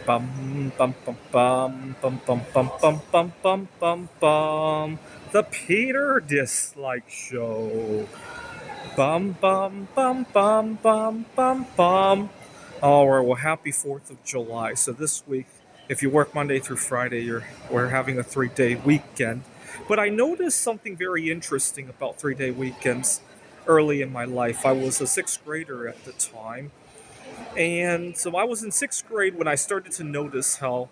Bum bum bum bum bum bum bum bum bum bum bum bum. The Peter Dislike Show. Bum bum bum bum bum bum bum. All right, well, happy 4th of July. So this week, if you work Monday through Friday, we're having a 3-day weekend. But I noticed something very interesting about 3-day weekends early in my life. I was a sixth grader at the time, and so I was in sixth grade when I started to notice how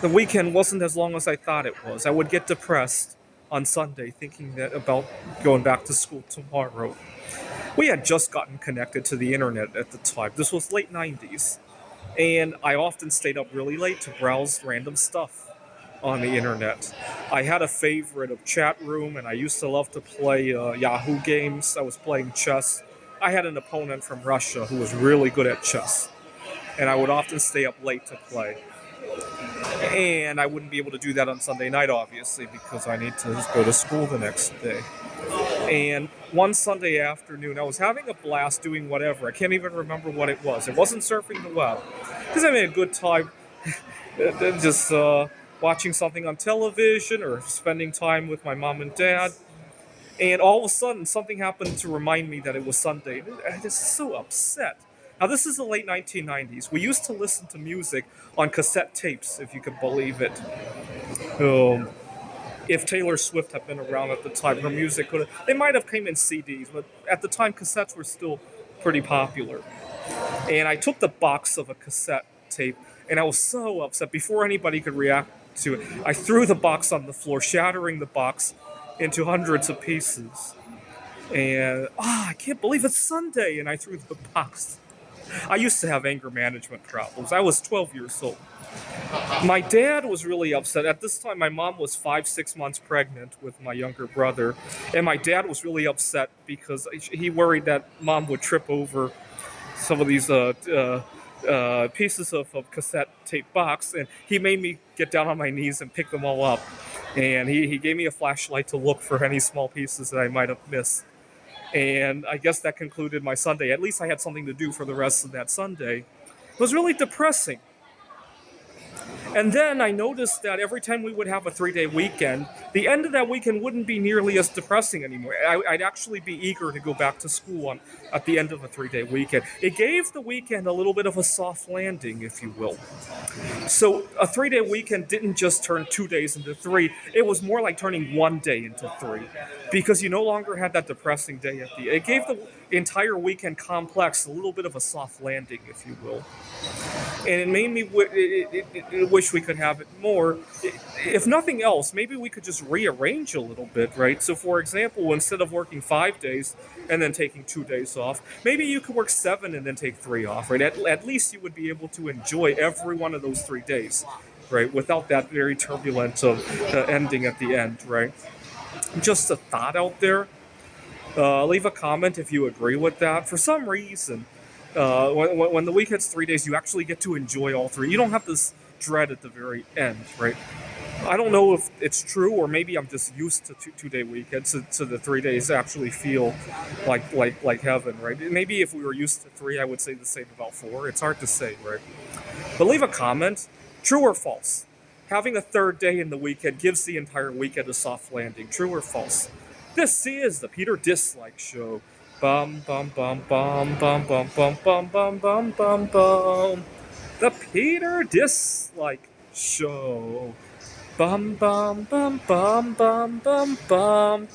the weekend wasn't as long as I thought it was. I would get depressed on Sunday thinking that about going back to school tomorrow. We had just gotten connected to the internet at the time. This was late 90s. And I often stayed up really late to browse random stuff on the internet. I had a favorite of chat room, and I used to love to play Yahoo games. I was playing chess. I had an opponent from Russia who was really good at chess, and I would often stay up late to play. And I wouldn't be able to do that on Sunday night, obviously, because I need to go to school the next day. And one Sunday afternoon, I was having a blast doing whatever. I can't even remember what it was. It wasn't surfing the web, because I had a good time just watching something on television or spending time with my mom and dad. And all of a sudden, something happened to remind me that it was Sunday. I was so upset. Now, this is the late 1990s. We used to listen to music on cassette tapes, if you could believe it. Um, if Taylor Swift had been around at the time, her music could have. They might have came in CDs, but at the time, cassettes were still pretty popular. And I took the box of a cassette tape, and I was so upset. Before anybody could react to it, I threw the box on the floor, shattering the box into hundreds of pieces. And I can't believe it's Sunday, and I threw the box. I used to have anger management problems. I was 12 years old. My dad was really upset. At this time, my mom was 6 months pregnant with my younger brother, and my dad was really upset because he worried that mom would trip over some of these pieces of cassette tape box, and he made me get down on my knees and pick them all up. And he gave me a flashlight to look for any small pieces that I might have missed. And I guess that concluded my Sunday. At least I had something to do for the rest of that Sunday. It was really depressing. And then I noticed that every time we would have a 3-day weekend, the end of that weekend wouldn't be nearly as depressing anymore. I'd actually be eager to go back to school at the end of a 3-day weekend. It gave the weekend a little bit of a soft landing, if you will. So a 3-day weekend didn't just turn 2 days into 3. It was more like turning 1 day into 3, because you no longer had that depressing day at the end. It gave the entire weekend complex a little bit of a soft landing, if you will. And it made me wish we could have it more. If nothing else, maybe we could just rearrange a little bit, right? So, for example, instead of working 5 days and then taking 2 days off, maybe you could work 7 and then take 3 off, right? At least you would be able to enjoy every one of those 3 days, right? Without that very turbulent ending at the end, right? Just a thought out there. Leave a comment if you agree with that. For some reason, when the week hits 3 days, you actually get to enjoy all 3. You don't have this dread at the very end, right? I don't know if it's true, or maybe I'm just used to 2-day weekends, so the 3 days actually feel like heaven, right? Maybe if we were used to 3, I would say the same about 4. It's hard to say, right? But leave a comment, true or false. Having a third day in the weekend gives the entire weekend a soft landing. True or false? This is the Peter Dislike Show. Bum bum bum bum bum bum bum bum bum bum bum bum. The Peter Dislike Show. Bum bum bum bum bum bum bum.